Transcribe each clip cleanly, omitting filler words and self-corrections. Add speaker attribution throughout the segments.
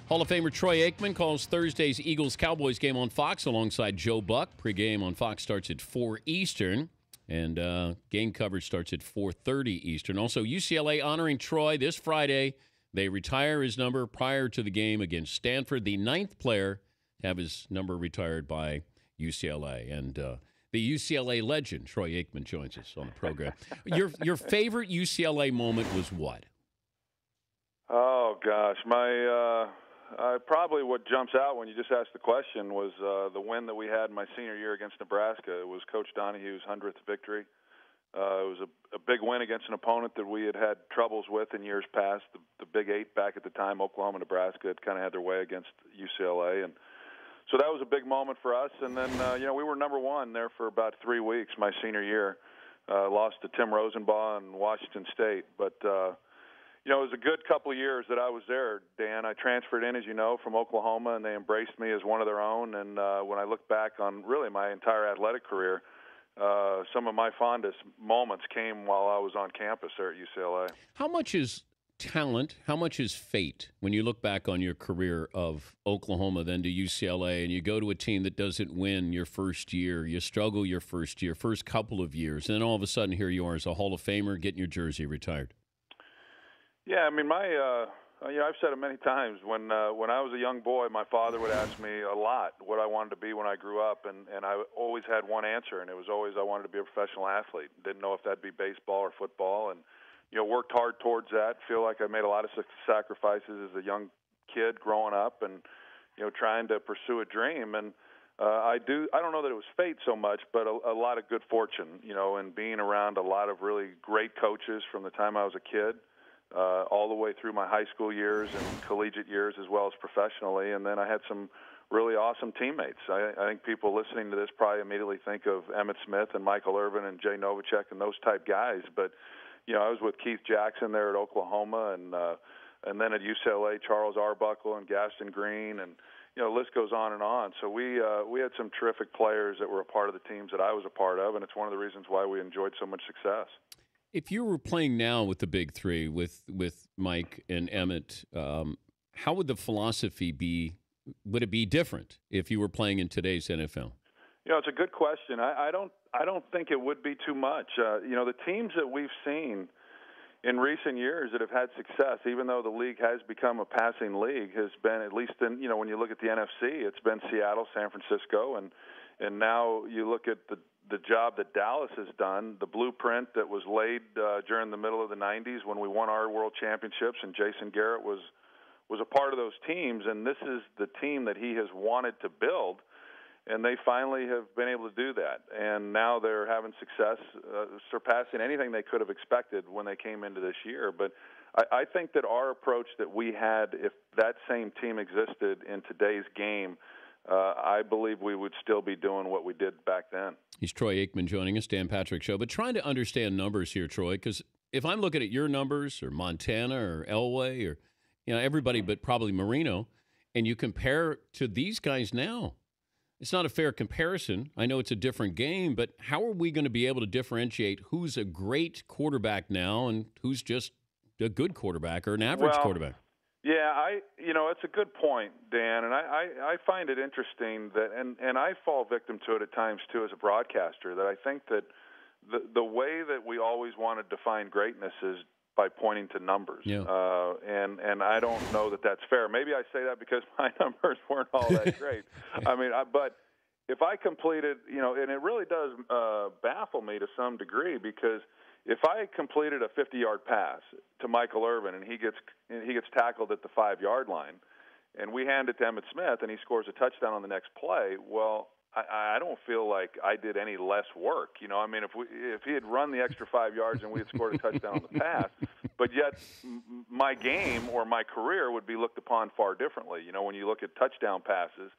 Speaker 1: Hall of Famer Troy Aikman calls Thursday's Eagles-Cowboys game on Fox alongside Joe Buck. Pre-game on Fox starts at 4 Eastern, and game coverage starts at 4:30 Eastern. Also, UCLA honoring Troy this Friday. They retire his number prior to the game against Stanford, the 9th player to have his number retired by UCLA. And the UCLA legend, Troy Aikman, joins us on the program. Your favorite UCLA moment was what?
Speaker 2: Oh, gosh. Probably what jumps out when you just asked the question was the win that we had in my senior year against Nebraska. It was Coach Donahue's 100th victory. It was a big win against an opponent that we had troubles with in years past. The Big Eight back at the time, Oklahoma, Nebraska, had kind of had their way against UCLA. And so that was a big moment for us. And then, we were number one there for about 3 weeks my senior year. Lost to Tim Rosenbaugh and Washington State. But it was a good couple of years that I was there, Dan. I transferred in, as you know, from Oklahoma, and they embraced me as one of their own. And when I look back on really my entire athletic career, some of my fondest moments came while I was on campus there at UCLA.
Speaker 1: How much is talent, how much is fate when you look back on your career of Oklahoma, then to UCLA, and you go to a team that doesn't win your first year, you struggle your first year, first couple of years, and then all of a sudden here you are as a Hall of Famer getting your jersey retired?
Speaker 2: Yeah, I mean, I've said it many times. When I was a young boy, my father would ask me a lot what I wanted to be when I grew up, and I always had one answer, and it was always I wanted to be a professional athlete. Didn't know if that'd be baseball or football, and worked hard towards that. Feel like I made a lot of sacrifices as a young kid growing up, and trying to pursue a dream. And I don't know that it was fate so much, but a lot of good fortune, and being around a lot of really great coaches from the time I was a kid. All the way through my high school years and collegiate years as well as professionally. And then I had some really awesome teammates. I think people listening to this probably immediately think of Emmitt Smith and Michael Irvin and Jay Novacek and those type guys. But, I was with Keith Jackson there at Oklahoma and then at UCLA, Charles Arbuckle and Gaston Green. And, the list goes on and on. So we had some terrific players that were a part of the teams that I was a part of, and it's one of the reasons why we enjoyed so much success.
Speaker 1: If you were playing now with the big three, with Mike and Emmett, how would the philosophy be? Would it be different if you were playing in today's NFL?
Speaker 2: It's a good question. I don't think it would be too much. The teams that we've seen in recent years that have had success, even though the league has become a passing league, has been, at least in when you look at the NFC, it's been Seattle, San Francisco, and now you look at the job that Dallas has done, the blueprint that was laid during the middle of the 90s when we won our world championships, and Jason Garrett was a part of those teams, and this is the team that he has wanted to build, and they finally have been able to do that. And now they're having success, surpassing anything they could have expected when they came into this year. But I think that our approach that we had, if that same team existed in today's game, I believe we would still be doing what we did back then.
Speaker 1: He's Troy Aikman joining us, Dan Patrick Show. But trying to understand numbers here, Troy, because if I'm looking at your numbers or Montana or Elway or everybody but probably Marino, and you compare to these guys now, it's not a fair comparison. I know it's a different game, but how are we going to be able to differentiate who's a great quarterback now and who's just a good quarterback or an average quarterback?
Speaker 2: Yeah, it's a good point, Dan, and I find it interesting that, and I fall victim to it at times too as a broadcaster, that I think that the way that we always want to define greatness is by pointing to numbers.
Speaker 1: Yeah.
Speaker 2: And I don't know that that's fair. Maybe I say that because my numbers weren't all that great. But if I completed, and it really does baffle me to some degree, because if I completed a 50-yard pass to Michael Irvin and he gets tackled at the 5-yard line, and we hand it to Emmitt Smith and he scores a touchdown on the next play, well, I don't feel like I did any less work. If he had run the extra 5 yards and we had scored a touchdown on the pass, but yet my game or my career would be looked upon far differently. When you look at touchdown passes,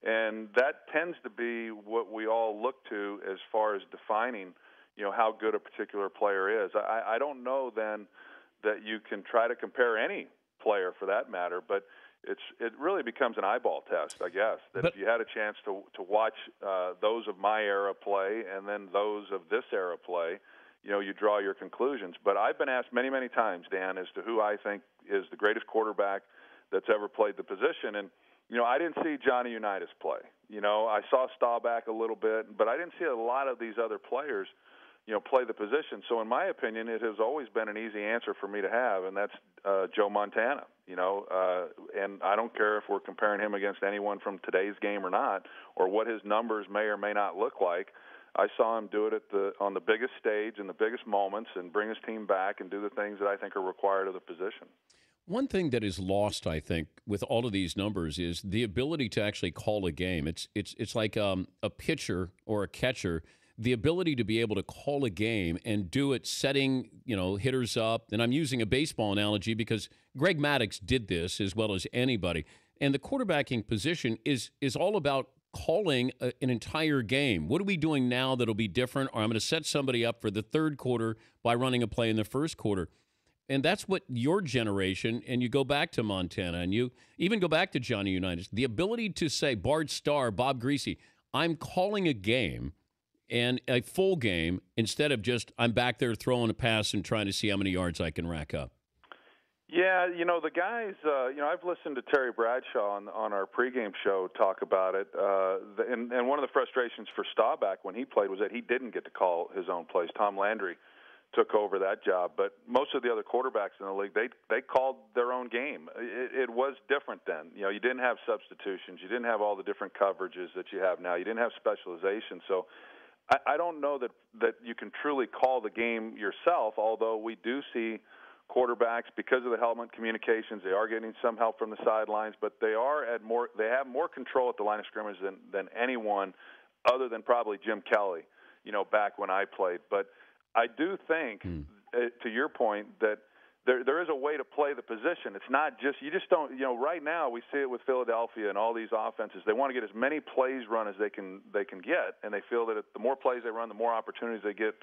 Speaker 2: and that tends to be what we all look to as far as defining how good a particular player is. I don't know then that you can try to compare any player for that matter, but it really becomes an eyeball test, I guess. But if you had a chance to watch those of my era play and then those of this era play, you draw your conclusions. But I've been asked many, many times, Dan, as to who I think is the greatest quarterback that's ever played the position. And I didn't see Johnny Unitas play. I saw Staubach a little bit, but I didn't see a lot of these other players play the position. So in my opinion, it has always been an easy answer for me to have, and that's Joe Montana. And I don't care if we're comparing him against anyone from today's game or not, or what his numbers may or may not look like. I saw him do it on the biggest stage in the biggest moments and bring his team back and do the things that I think are required of the position.
Speaker 1: One thing that is lost, I think, with all of these numbers is the ability to actually call a game. It's like a pitcher or a catcher, the ability to be able to call a game and do it setting, hitters up. And I'm using a baseball analogy because Greg Maddux did this as well as anybody. And the quarterbacking position is all about calling an entire game. What are we doing now that'll be different? Or I'm going to set somebody up for the third quarter by running a play in the first quarter. And that's what your generation, and you go back to Montana, and you even go back to Johnny Unitas, the ability to say, Bart Starr, Bob Greasy, I'm calling a game and a full game instead of just I'm back there throwing a pass and trying to see how many yards I can rack up.
Speaker 2: Yeah, the guys, I've listened to Terry Bradshaw on our pregame show talk about it, and one of the frustrations for Staubach when he played was that he didn't get to call his own plays. Tom Landry took over that job, but most of the other quarterbacks in the league, they called their own game. It was different then. You didn't have substitutions. You didn't have all the different coverages that you have now. You didn't have specialization. So I don't know that you can truly call the game yourself, although we do see quarterbacks, because of the helmet communications, they are getting some help from the sidelines, but they have more control at the line of scrimmage than anyone other than probably Jim Kelly, back when I played. But I do think, to your point, that there is a way to play the position. It's not just, you just don't, right now we see it with Philadelphia and all these offenses. They want to get as many plays run as they can get, and they feel that the more plays they run, the more opportunities they get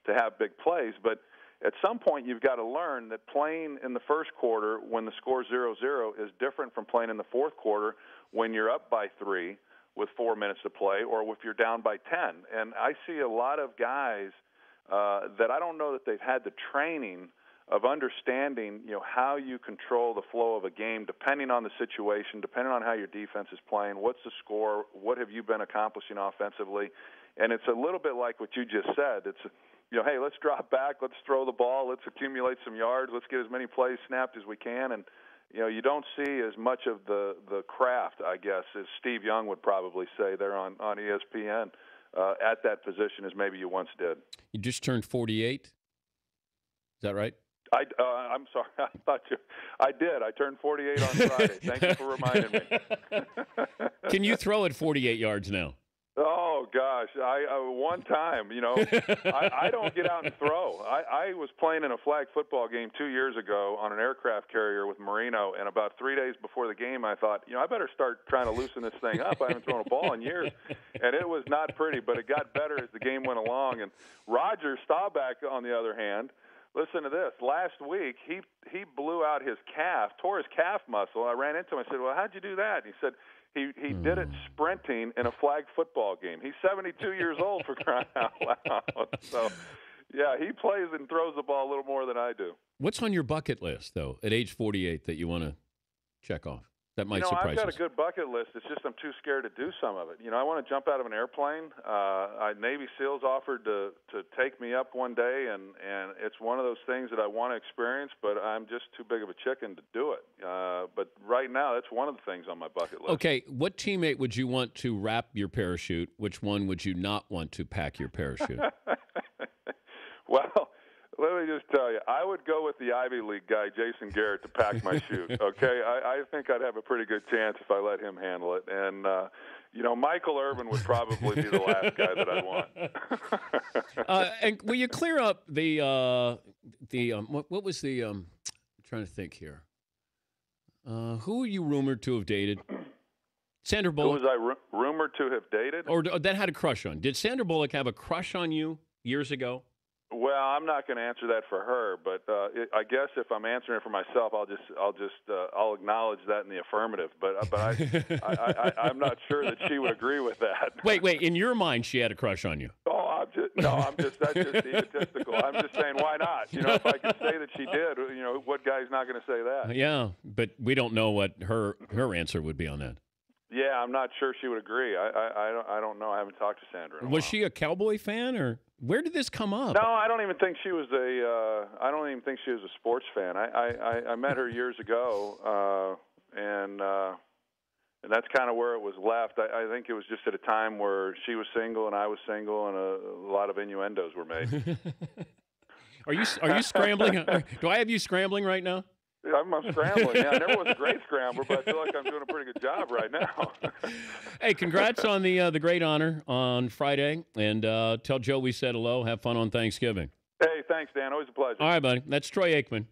Speaker 2: to have big plays. But at some point you've got to learn that playing in the first quarter when the score is 0-0 is different from playing in the fourth quarter when you're up by 3 with 4 minutes to play, or if you're down by 10. And I see a lot of guys that I don't know that they've had the training of understanding, how you control the flow of a game depending on the situation, depending on how your defense is playing, what's the score, what have you been accomplishing offensively. And it's a little bit like what you just said. It's, hey, let's drop back, let's throw the ball, let's accumulate some yards, let's get as many plays snapped as we can. And, you don't see as much of the craft, I guess, as Steve Young would probably say there on ESPN at that position as maybe you once did.
Speaker 1: You just turned 48? Is that right?
Speaker 2: I'm sorry. I did. I turned 48 on Friday. Thank you for reminding me.
Speaker 1: Can you throw at 48 yards now?
Speaker 2: Oh, gosh. One time, I don't get out and throw. I was playing in a flag football game 2 years ago on an aircraft carrier with Marino, and about 3 days before the game, I thought, I better start trying to loosen this thing up. I haven't thrown a ball in years. And it was not pretty, but it got better as the game went along. And Roger Staubach, on the other hand, listen to this. Last week, he blew out his calf, tore his calf muscle. I ran into him. I said, well, how'd you do that? And he said, he did it sprinting in a flag football game. He's 72 years old, for crying out loud. So, yeah, he plays and throws the ball a little more than I do.
Speaker 1: What's on your bucket list, though, at age 48 that you want to check off? That might surprise us.
Speaker 2: I've got a good bucket list. It's just I'm too scared to do some of it. I want to jump out of an airplane. Navy SEALs offered to take me up one day, and it's one of those things that I want to experience, but I'm just too big of a chicken to do it. But right now, that's one of the things on my bucket list.
Speaker 1: Okay, what teammate would you want to wrap your parachute? Which one would you not want to pack your parachute?
Speaker 2: Well, let me just tell you, I would go with the Ivy League guy, Jason Garrett, to pack my chute, okay? I think I'd have a pretty good chance if I let him handle it. And, Michael Irvin would probably be the last guy that I'd want.
Speaker 1: And will you clear up what was the I'm trying to think here. Who are you rumored to have dated? Sandra Bullock?
Speaker 2: Who was I rumored to have dated?
Speaker 1: Or that had a crush on? Did Sandra Bullock have a crush on you years ago?
Speaker 2: Well, I'm not going to answer that for her, but I guess if I'm answering it for myself, I'll acknowledge that in the affirmative. But I'm not sure that she would agree with that.
Speaker 1: Wait. In your mind, she had a crush on you?
Speaker 2: Oh, That's just egotistical. I'm just saying, why not? If I could say that she did, what guy's not going to say that?
Speaker 1: Yeah, but we don't know what her answer would be on that.
Speaker 2: Yeah, I'm not sure she would agree. I don't know. I haven't talked to Sandra in a while.
Speaker 1: Was she a Cowboy fan, or where did this come up?
Speaker 2: No, I don't even think she was I don't even think she was a sports fan. I met her years ago, and that's kind of where it was left. I think it was just at a time where she was single and I was single, and a lot of innuendos were made.
Speaker 1: Are you scrambling? Do I have you scrambling right now?
Speaker 2: I'm scrambling. Yeah, I never was a great scrambler, but I feel like I'm doing a pretty good job right now.
Speaker 1: Hey, congrats on the great honor on Friday, and tell Joe we said hello. Have fun on Thanksgiving.
Speaker 2: Hey, thanks, Dan. Always a pleasure.
Speaker 1: All right, buddy. That's Troy Aikman.